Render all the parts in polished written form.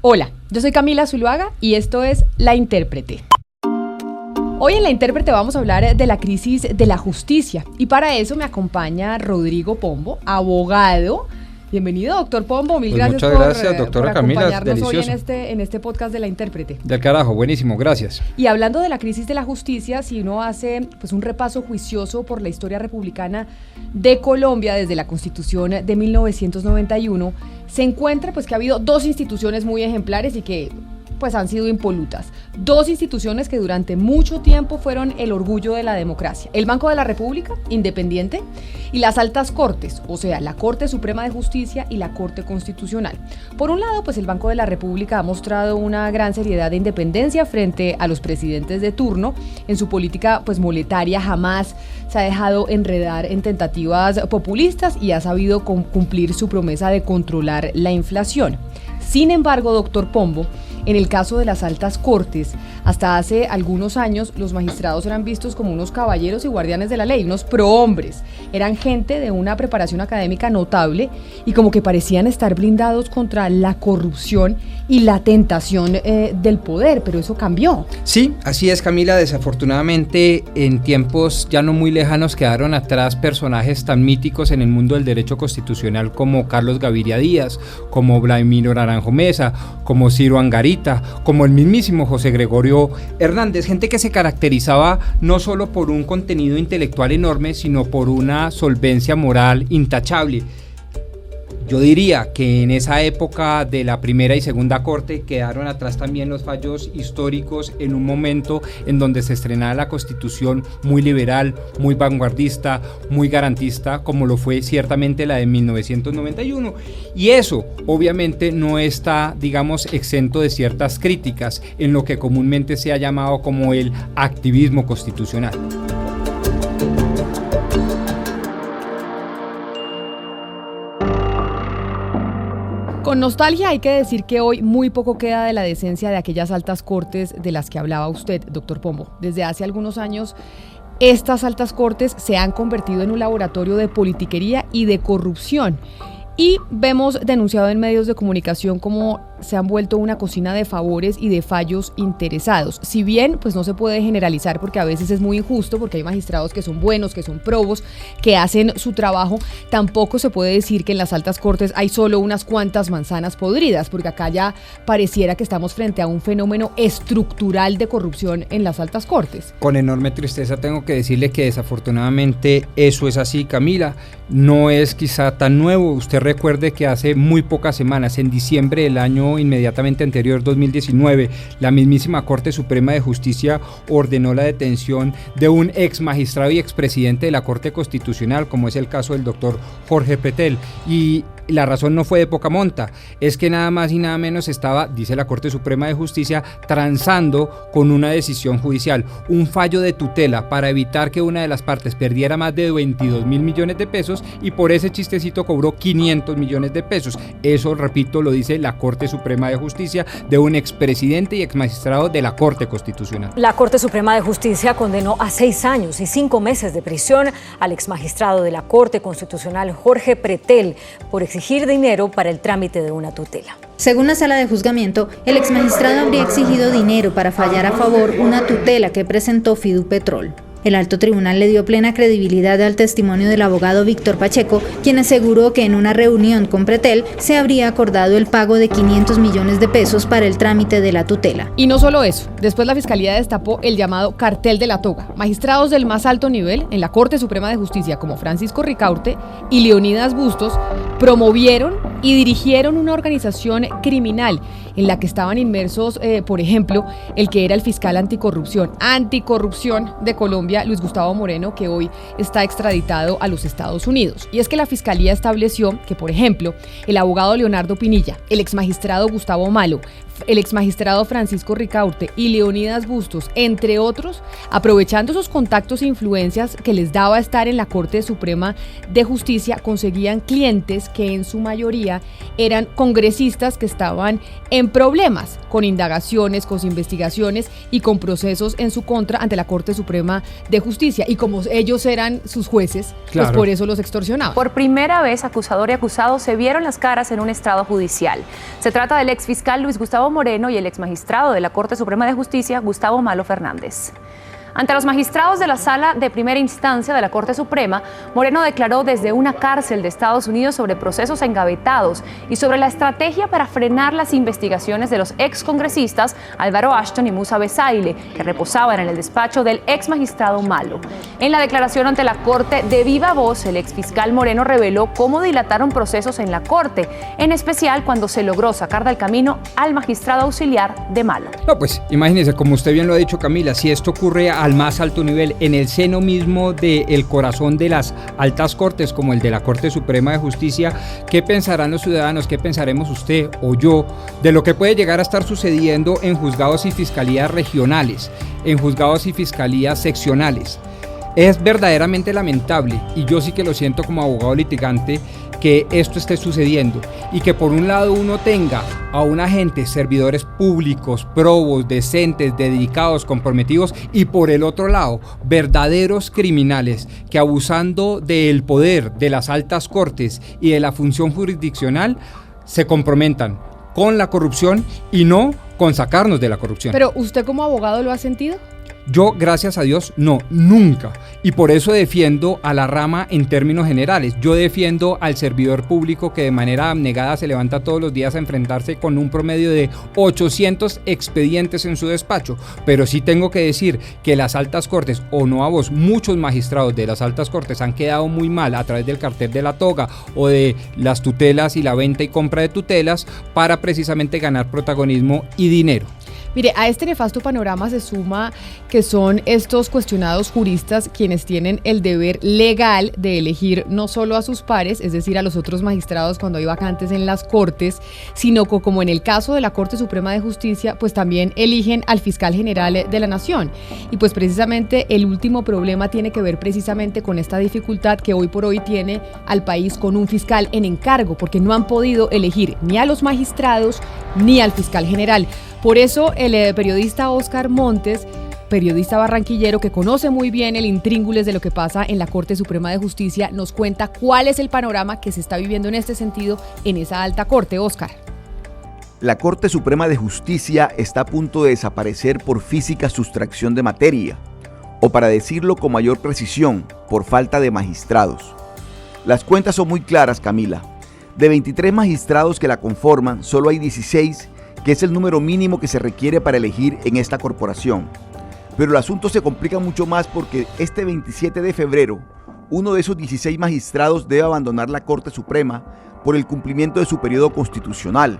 Hola, yo soy Camila Zuluaga y esto es La Intérprete. Hoy en La Intérprete vamos a hablar de la crisis de la justicia y para eso me acompaña Rodrigo Pombo, abogado. Bienvenido, doctor Pombo, mil gracias muchas gracias, doctora Camila, acompañarnos delicioso. Hoy en este podcast de La Intérprete. Del carajo, buenísimo, gracias. Y hablando de la crisis de la justicia, si uno hace un repaso juicioso por la historia republicana de Colombia desde la Constitución de 1991, se encuentra que ha habido dos instituciones muy ejemplares y que han sido impolutas. Dos instituciones que durante mucho tiempo fueron el orgullo de la democracia. El Banco de la República, independiente, y las altas cortes, o sea, la Corte Suprema de Justicia y la Corte Constitucional. Por un lado, el Banco de la República ha mostrado una gran seriedad de independencia frente a los presidentes de turno. En su política, monetaria jamás se ha dejado enredar en tentativas populistas y ha sabido cumplir su promesa de controlar la inflación. Sin embargo, doctor Pombo, en el caso de las altas cortes, hasta hace algunos años los magistrados eran vistos como unos caballeros y guardianes de la ley, unos prohombres. Eran gente de una preparación académica notable y como que parecían estar blindados contra la corrupción y la tentación del poder, pero eso cambió. Sí, así es, Camila. Desafortunadamente, en tiempos ya no muy lejanos quedaron atrás personajes tan míticos en el mundo del derecho constitucional como Carlos Gaviria Díaz, como Vladimiro Naranjo Mesa, como Ciro Angarita, como el mismísimo José Gregorio Hernández, gente que se caracterizaba no solo por un contenido intelectual enorme, sino por una solvencia moral intachable. Yo diría que en esa época de la primera y segunda corte quedaron atrás también los fallos históricos en un momento en donde se estrenaba la Constitución muy liberal, muy vanguardista, muy garantista, como lo fue ciertamente la de 1991. Y eso obviamente no está, exento de ciertas críticas en lo que comúnmente se ha llamado como el activismo constitucional. Con nostalgia hay que decir que hoy muy poco queda de la decencia de aquellas altas cortes de las que hablaba usted, doctor Pombo. Desde hace algunos años, estas altas cortes se han convertido en un laboratorio de politiquería y de corrupción. Y vemos denunciado en medios de comunicación cómo se han vuelto una cocina de favores y de fallos interesados. Si bien no se puede generalizar porque a veces es muy injusto, porque hay magistrados que son buenos, que son probos, que hacen su trabajo, tampoco se puede decir que en las altas cortes hay solo unas cuantas manzanas podridas, porque acá ya pareciera que estamos frente a un fenómeno estructural de corrupción en las altas cortes. Con enorme tristeza tengo que decirle que desafortunadamente eso es así, Camila. No es quizá tan nuevo. Usted recuerde que hace muy pocas semanas, en diciembre del año inmediatamente anterior, 2019, la mismísima Corte Suprema de Justicia ordenó la detención de un ex magistrado y expresidente de la Corte Constitucional, como es el caso del doctor Jorge Pretel. Y la razón no fue de poca monta, es que nada más y nada menos estaba, dice la Corte Suprema de Justicia, transando con una decisión judicial, un fallo de tutela para evitar que una de las partes perdiera más de 22 mil millones de pesos y por ese chistecito cobró 500 millones de pesos. Eso, repito, lo dice la Corte Suprema de Justicia de un expresidente y exmagistrado de la Corte Constitucional. La Corte Suprema de Justicia condenó a 6 años y 5 meses de prisión al exmagistrado de la Corte Constitucional Jorge Pretel por exigir dinero para el trámite de una tutela. Según la sala de juzgamiento, el exmagistrado habría exigido dinero para fallar a favor una tutela que presentó Fidupetrol. El alto tribunal le dio plena credibilidad al testimonio del abogado Víctor Pacheco, quien aseguró que en una reunión con Pretel se habría acordado el pago de 500 millones de pesos para el trámite de la tutela. Y no solo eso, después la Fiscalía destapó el llamado cartel de la toga. Magistrados del más alto nivel en la Corte Suprema de Justicia, como Francisco Ricaurte y Leonidas Bustos, promovieron y dirigieron una organización criminal en la que estaban inmersos, por ejemplo, el que era el fiscal anticorrupción de Colombia, Luis Gustavo Moreno, que hoy está extraditado a los Estados Unidos. Y es que la Fiscalía estableció que, por ejemplo, el abogado Leonardo Pinilla, el exmagistrado Gustavo Malo, el exmagistrado Francisco Ricaurte y Leonidas Bustos, entre otros, aprovechando esos contactos e influencias que les daba estar en la Corte Suprema de Justicia, conseguían clientes que en su mayoría eran congresistas que estaban en problemas, con indagaciones, con investigaciones y con procesos en su contra ante la Corte Suprema de Justicia. Y como ellos eran sus jueces, claro, pues por eso los extorsionaban. Por primera vez, acusador y acusado se vieron las caras en un estrado judicial. Se trata del exfiscal Luis Gustavo Moreno y el exmagistrado de la Corte Suprema de Justicia, Gustavo Malo Fernández. Ante los magistrados de la Sala de Primera Instancia de la Corte Suprema, Moreno declaró desde una cárcel de Estados Unidos sobre procesos engavetados y sobre la estrategia para frenar las investigaciones de los excongresistas Álvaro Ashton y Musa Besaile, que reposaban en el despacho del exmagistrado Malo. En la declaración ante la Corte de viva voz, el exfiscal Moreno reveló cómo dilataron procesos en la Corte, en especial cuando se logró sacar del camino al magistrado auxiliar de Malo. No, pues imagínese, como usted bien lo ha dicho, Camila, si esto ocurre al más alto nivel, en el seno mismo del corazón de las altas cortes, como el de la Corte Suprema de Justicia, ¿qué pensarán los ciudadanos? ¿Qué pensaremos usted o yo de lo que puede llegar a estar sucediendo en juzgados y fiscalías regionales, en juzgados y fiscalías seccionales? Es verdaderamente lamentable, y yo sí que lo siento como abogado litigante, que esto esté sucediendo y que por un lado uno tenga a una gente, servidores públicos, probos, decentes, dedicados, comprometidos, y por el otro lado verdaderos criminales que, abusando del poder de las altas cortes y de la función jurisdiccional, se comprometan con la corrupción y no con sacarnos de la corrupción. Pero ¿usted como abogado lo ha sentido? Yo, gracias a Dios, no, nunca. Y por eso defiendo a la rama en términos generales. Yo defiendo al servidor público que de manera abnegada se levanta todos los días a enfrentarse con un promedio de 800 expedientes en su despacho. Pero sí tengo que decir que las altas cortes, o no a vos, muchos magistrados de las altas cortes han quedado muy mal a través del cartel de la toga o de las tutelas y la venta y compra de tutelas para precisamente ganar protagonismo y dinero. Mire, a este nefasto panorama se suma que son estos cuestionados juristas quienes tienen el deber legal de elegir no solo a sus pares, es decir, a los otros magistrados cuando hay vacantes en las cortes, sino que, como en el caso de la Corte Suprema de Justicia, pues también eligen al fiscal general de la Nación. Y pues precisamente el último problema tiene que ver precisamente con esta dificultad que hoy por hoy tiene al país con un fiscal en encargo, porque no han podido elegir ni a los magistrados ni al fiscal general. Por eso el periodista Óscar Montes, periodista barranquillero que conoce muy bien el intríngulis de lo que pasa en la Corte Suprema de Justicia, nos cuenta cuál es el panorama que se está viviendo en este sentido en esa alta corte. Óscar. La Corte Suprema de Justicia está a punto de desaparecer por física sustracción de materia, o para decirlo con mayor precisión, por falta de magistrados. Las cuentas son muy claras, Camila. De 23 magistrados que la conforman, solo hay 16, que es el número mínimo que se requiere para elegir en esta corporación. Pero el asunto se complica mucho más porque este 27 de febrero, uno de esos 16 magistrados debe abandonar la Corte Suprema por el cumplimiento de su periodo constitucional.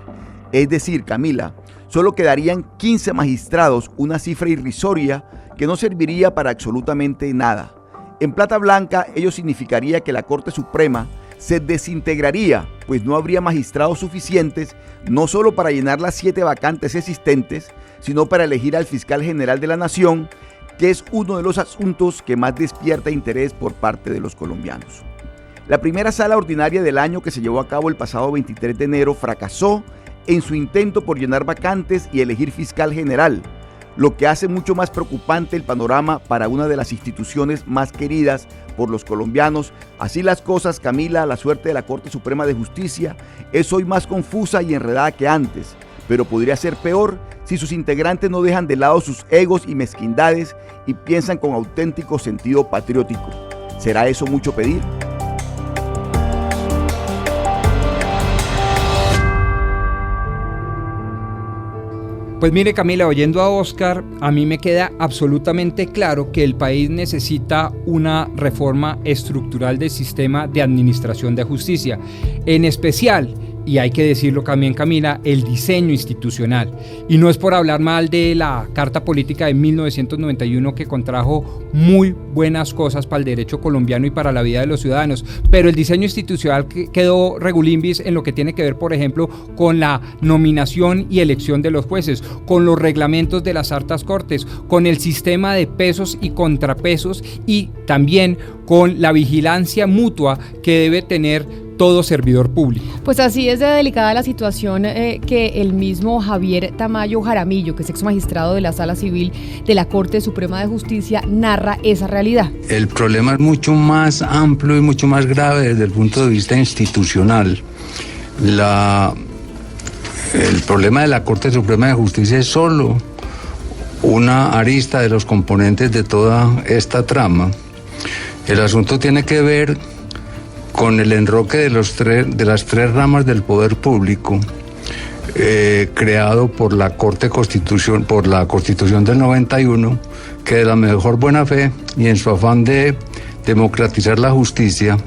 Es decir, Camila, solo quedarían 15 magistrados, una cifra irrisoria que no serviría para absolutamente nada. En plata blanca, ello significaría que la Corte Suprema se desintegraría, pues no habría magistrados suficientes, no solo para llenar las 7 vacantes existentes, sino para elegir al fiscal general de la Nación, que es uno de los asuntos que más despierta interés por parte de los colombianos. La primera sala ordinaria del año, que se llevó a cabo el pasado 23 de enero, fracasó en su intento por llenar vacantes y elegir fiscal general, lo que hace mucho más preocupante el panorama para una de las instituciones más queridas por los colombianos. Así las cosas, Camila, la suerte de la Corte Suprema de Justicia es hoy más confusa y enredada que antes, pero podría ser peor si sus integrantes no dejan de lado sus egos y mezquindades y piensan con auténtico sentido patriótico. ¿Será eso mucho pedir? Pues mire, Camila, oyendo a Óscar, a mí me queda absolutamente claro que el país necesita una reforma estructural del sistema de administración de justicia, en especial, y hay que decirlo también, Camila, el diseño institucional. Y no es por hablar mal de la Carta Política de 1991, que contrajo muy buenas cosas para el derecho colombiano y para la vida de los ciudadanos, pero el diseño institucional quedó regulimbis en lo que tiene que ver, por ejemplo, con la nominación y elección de los jueces, con los reglamentos de las altas cortes, con el sistema de pesos y contrapesos y también con la vigilancia mutua que debe tener todo servidor público. Pues así es de delicada la situación que el mismo Javier Tamayo Jaramillo, que es exmagistrado de la Sala Civil de la Corte Suprema de Justicia, narra esa realidad. El problema es mucho más amplio y mucho más grave desde el punto de vista institucional. El problema de la Corte Suprema de Justicia es solo una arista de los componentes de toda esta trama. El asunto tiene que ver con el enroque de las tres ramas del poder público creado por la Constitución del 91, que de la mejor buena fe y en su afán de democratizar la justicia,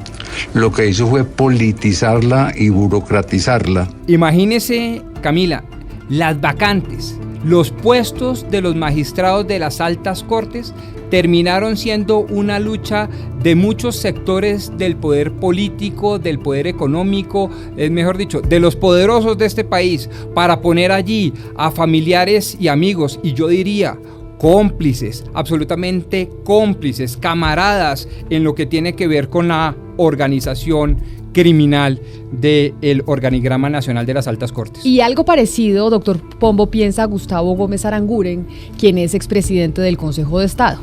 lo que hizo fue politizarla y burocratizarla. Imagínese, Camila, las vacantes, los puestos de los magistrados de las altas cortes terminaron siendo una lucha de muchos sectores del poder político, del poder económico, mejor dicho, de los poderosos de este país, para poner allí a familiares y amigos, y yo diría cómplices, absolutamente cómplices, camaradas en lo que tiene que ver con la organización criminal del Organigrama Nacional de las Altas Cortes. Y algo parecido, doctor Pombo, piensa Gustavo Gómez Aranguren, quien es expresidente del Consejo de Estado.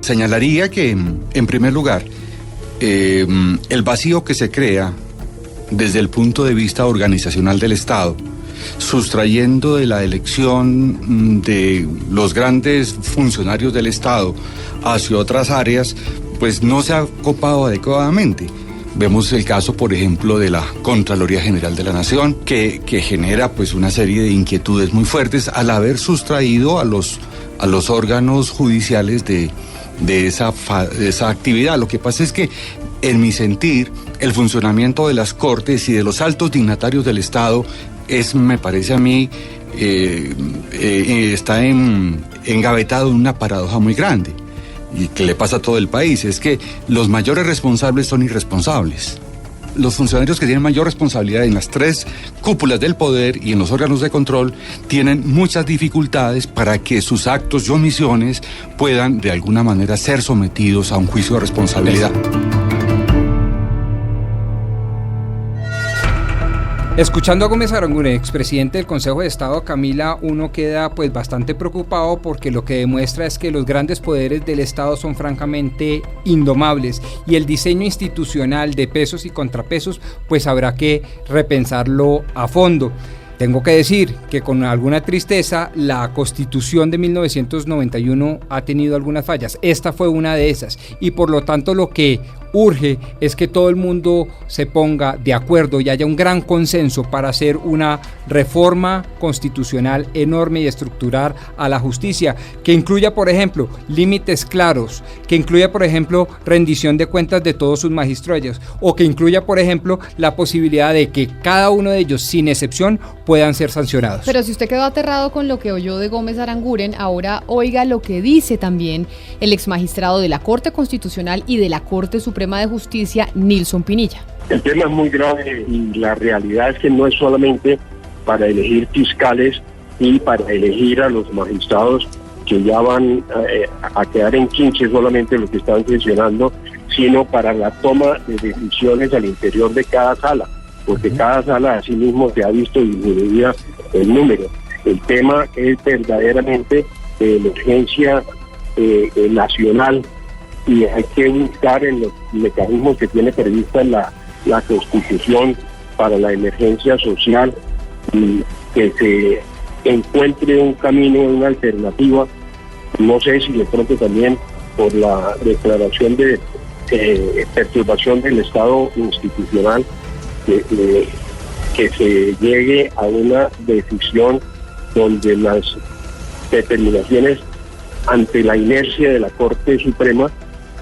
Señalaría que, en primer lugar, el vacío que se crea desde el punto de vista organizacional del Estado, sustrayendo de la elección de los grandes funcionarios del Estado hacia otras áreas, pues no se ha copado adecuadamente. Vemos el caso, por ejemplo, de la Contraloría General de la Nación, que genera pues una serie de inquietudes muy fuertes al haber sustraído a los órganos judiciales de esa actividad. Lo que pasa es que, en mi sentir, el funcionamiento de las Cortes y de los altos dignatarios del Estado me parece a mí, está engavetado en una paradoja muy grande, y que le pasa a todo el país. Es que los mayores responsables son irresponsables. Los funcionarios que tienen mayor responsabilidad en las tres cúpulas del poder y en los órganos de control tienen muchas dificultades para que sus actos y omisiones puedan de alguna manera ser sometidos a un juicio de responsabilidad. Escuchando a Gómez Aranguren, expresidente del Consejo de Estado, Camila, uno queda pues bastante preocupado, porque lo que demuestra es que los grandes poderes del Estado son francamente indomables, y el diseño institucional de pesos y contrapesos pues habrá que repensarlo a fondo. Tengo que decir que con alguna tristeza la Constitución de 1991 ha tenido algunas fallas. Esta fue una de esas, y por lo tanto lo que urge es que todo el mundo se ponga de acuerdo y haya un gran consenso para hacer una reforma constitucional enorme y estructurar a la justicia, que incluya, por ejemplo, límites claros, que incluya, por ejemplo, rendición de cuentas de todos sus magistrados, o que incluya, por ejemplo, la posibilidad de que cada uno de ellos, sin excepción, puedan ser sancionados. Pero si usted quedó aterrado con lo que oyó de Gómez Aranguren, ahora oiga lo que dice también el exmagistrado de la Corte Constitucional y de la Corte Suprema de Justicia, Nilson Pinilla. El tema es muy grave, y la realidad es que no es solamente para elegir fiscales y para elegir a los magistrados que ya van a quedar en 15 solamente lo que están mencionando, sino para la toma de decisiones al interior de cada sala, porque cada sala así mismo se ha visto disminuida el número. El tema es verdaderamente de emergencia nacional, y hay que buscar en los mecanismos que tiene prevista la Constitución para la emergencia social, y que se encuentre un camino, una alternativa. No sé si de pronto también por la declaración de perturbación del Estado institucional, que se llegue a una decisión donde las determinaciones ante la inercia de la Corte Suprema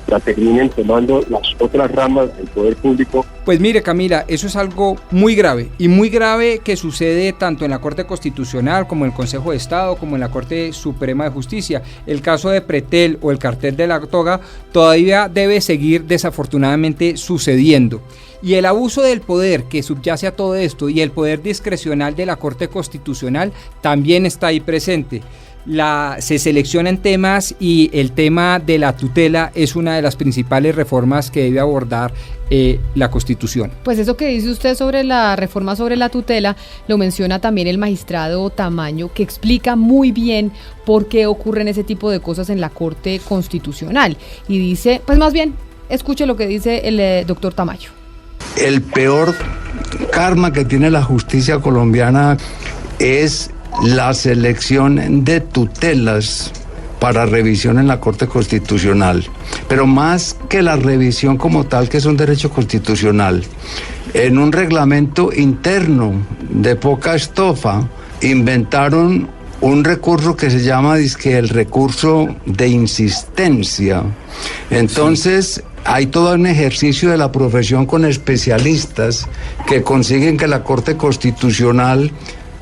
la terminen tomando las otras ramas del poder público. Pues mire, Camila, eso es algo muy grave, y muy grave, que sucede tanto en la Corte Constitucional como en el Consejo de Estado como en la Corte Suprema de Justicia. El caso de Pretel o el cartel de la toga todavía debe seguir desafortunadamente sucediendo. Y el abuso del poder que subyace a todo esto, y el poder discrecional de la Corte Constitucional, también está ahí presente. se seleccionan temas y el tema de la tutela es una de las principales reformas que debe abordar la Constitución. Pues eso que dice usted sobre la reforma sobre la tutela, lo menciona también el magistrado Tamayo, que explica muy bien por qué ocurren ese tipo de cosas en la Corte Constitucional. Y dice, pues más bien, escuche lo que dice el doctor Tamayo. El peor karma que tiene la justicia colombiana es la selección de tutelas para revisión en la Corte Constitucional, pero más que la revisión como tal, que es un derecho constitucional, en un reglamento interno de poca estofa, inventaron un recurso que se llama el recurso de insistencia. Entonces, hay todo un ejercicio de la profesión con especialistas que consiguen que la Corte Constitucional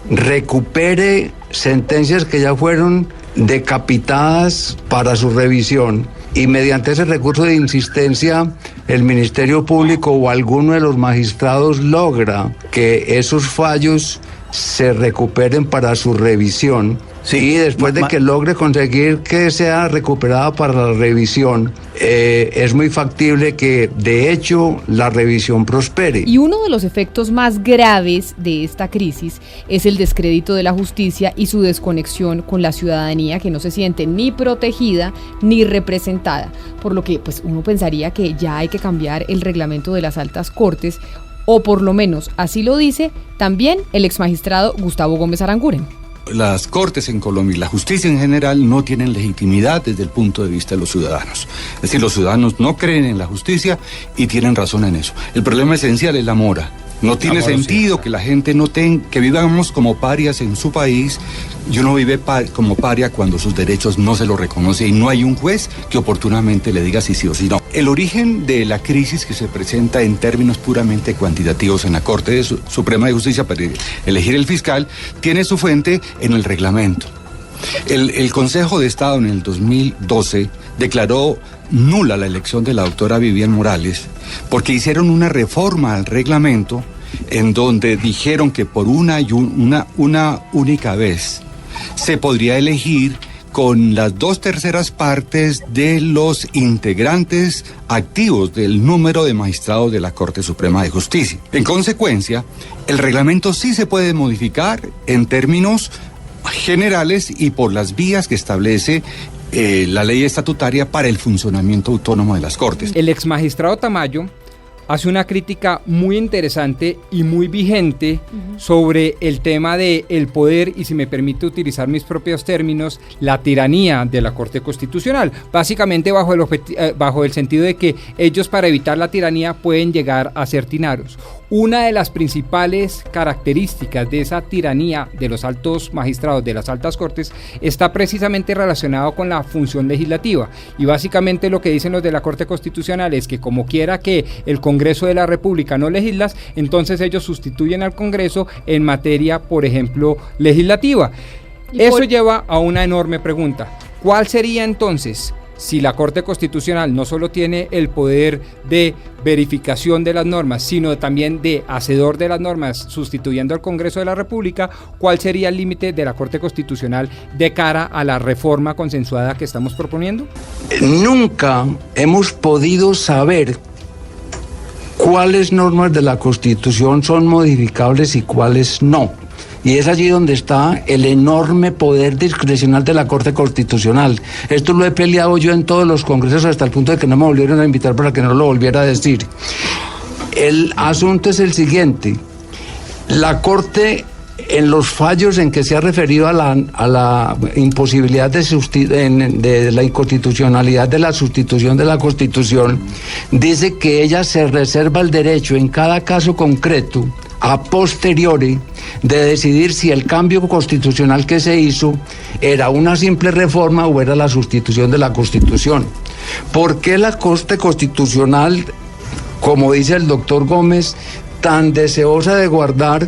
recupere sentencias que ya fueron decapitadas para su revisión, y mediante ese recurso de insistencia el Ministerio Público o alguno de los magistrados logra que esos fallos se recuperen para su revisión. Sí, y después de que logre conseguir que sea recuperada para la revisión, es muy factible que, de hecho, la revisión prospere. Y uno de los efectos más graves de esta crisis es el descrédito de la justicia y su desconexión con la ciudadanía, que no se siente ni protegida ni representada. Por lo que pues uno pensaría que ya hay que cambiar el reglamento de las altas cortes, o por lo menos así lo dice también el exmagistrado Gustavo Gómez Aranguren. Las cortes en Colombia y la justicia en general no tienen legitimidad desde el punto de vista de los ciudadanos. Es decir, los ciudadanos no creen en la justicia y tienen razón en eso. El problema esencial es la mora. No tiene sentido que la gente que vivamos como parias en su país, y uno vive como paria cuando sus derechos no se los reconoce y no hay un juez que oportunamente le diga si sí o si no. El origen de la crisis que se presenta en términos puramente cuantitativos en la Corte Suprema de Justicia para elegir el fiscal tiene su fuente en el reglamento. El Consejo de Estado en el 2012 declaró nula la elección de la doctora Vivian Morales porque hicieron una reforma al reglamento en donde dijeron que por una única vez se podría elegir con las 2/3 partes de los integrantes activos del número de magistrados de la Corte Suprema de Justicia. En consecuencia, el reglamento sí se puede modificar en términos generales y por las vías que establece la ley estatutaria para el funcionamiento autónomo de las Cortes. El exmagistrado Tamayo hace una crítica muy interesante y muy vigente sobre el tema del poder y, si me permite utilizar mis propios términos, la tiranía de la Corte Constitucional. Básicamente bajo el sentido de que ellos, para evitar la tiranía, pueden llegar a ser tiranos. Una de las principales características de esa tiranía de los altos magistrados de las altas cortes está precisamente relacionado con la función legislativa, y básicamente lo que dicen los de la Corte Constitucional es que como quiera que el Congreso de la República no legisla, entonces ellos sustituyen al Congreso en materia, por ejemplo, legislativa. Eso lleva a una enorme pregunta: ¿cuál sería entonces, si la Corte Constitucional no solo tiene el poder de verificación de las normas, sino también de hacedor de las normas, sustituyendo al Congreso de la República, cuál sería el límite de la Corte Constitucional de cara a la reforma consensuada que estamos proponiendo? Nunca hemos podido saber cuáles normas de la Constitución son modificables y cuáles no. Y es allí donde está el enorme poder discrecional de la Corte Constitucional. Esto lo he peleado yo en todos los congresos hasta el punto de que no me volvieron a invitar para que no lo volviera a decir. El asunto es el siguiente: la Corte, en los fallos en que se ha referido a la imposibilidad de la inconstitucionalidad de la sustitución de la Constitución, dice que ella se reserva el derecho en cada caso concreto, a posteriori, de decidir si el cambio constitucional que se hizo era una simple reforma o era la sustitución de la Constitución. ¿Por qué la Corte Constitucional, como dice el doctor Gómez, tan deseosa de guardar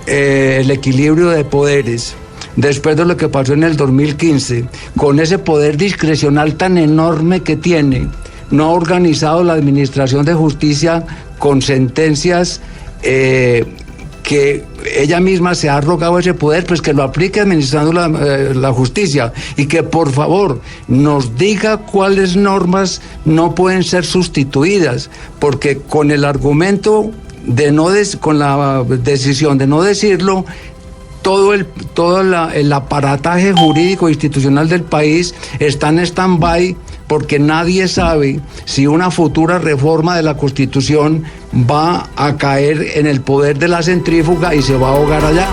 el equilibrio de poderes, después de lo que pasó en el 2015, con ese poder discrecional tan enorme que tiene, no ha organizado la administración de justicia con sentencias que ella misma se ha arrogado ese poder, pues que lo aplique administrando la justicia, y que por favor nos diga cuáles normas no pueden ser sustituidas, porque con el argumento con la decisión de no decirlo, todo el aparataje jurídico institucional del país está en stand-by, porque nadie sabe si una futura reforma de la Constitución va a caer en el poder de la centrífuga y se va a ahogar allá.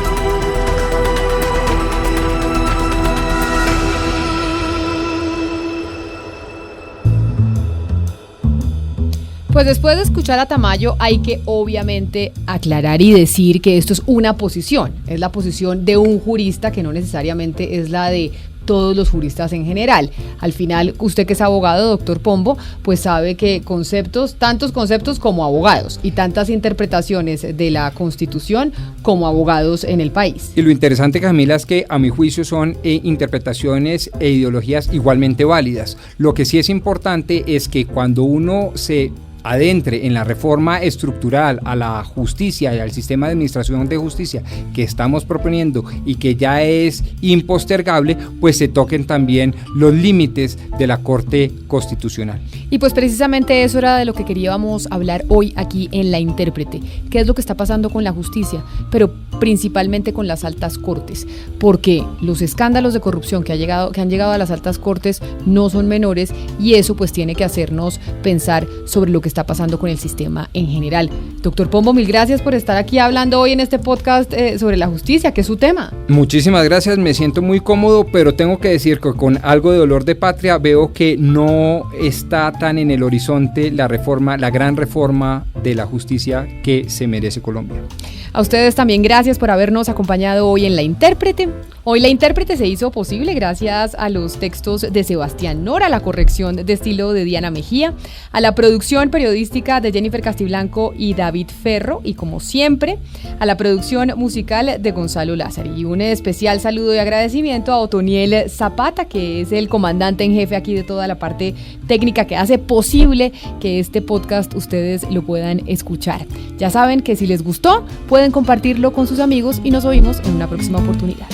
Pues después de escuchar a Tamayo hay que obviamente aclarar y decir que esto es una posición, es la posición de un jurista que no necesariamente es la de todos los juristas en general. Al final, usted que es abogado, doctor Pombo, pues sabe que tantos conceptos como abogados y tantas interpretaciones de la Constitución como abogados en el país. Y lo interesante, Camila, es que a mi juicio son interpretaciones e ideologías igualmente válidas. Lo que sí es importante es que cuando uno se adentre en la reforma estructural a la justicia y al sistema de administración de justicia que estamos proponiendo y que ya es impostergable, pues se toquen también los límites de la Corte Constitucional. Y pues precisamente eso era de lo que queríamos hablar hoy aquí en La Intérprete. ¿Qué es lo que está pasando con la justicia? Pero principalmente con las altas cortes, porque los escándalos de corrupción que han llegado a las altas cortes no son menores, y eso pues tiene que hacernos pensar sobre lo que está pasando con el sistema en general. Doctor Pombo, mil gracias por estar aquí hablando hoy en este podcast sobre la justicia, que es su tema. Muchísimas gracias, me siento muy cómodo, pero tengo que decir que con algo de dolor de patria veo que no está tan en el horizonte la gran reforma de la justicia que se merece Colombia. A ustedes también gracias por habernos acompañado hoy en La Intérprete. Hoy La Intérprete se hizo posible gracias a los textos de Sebastián Nora, a la corrección de estilo de Diana Mejía, a la producción periodística de Jennifer Castiblanco y David Ferro, y como siempre, a la producción musical de Gonzalo Lázaro. Y un especial saludo y agradecimiento a Otoniel Zapata, que es el comandante en jefe aquí de toda la parte técnica que hace posible que este podcast ustedes lo puedan escuchar. Ya saben que si les gustó, pueden compartirlo con sus amigos y nos oímos en una próxima oportunidad.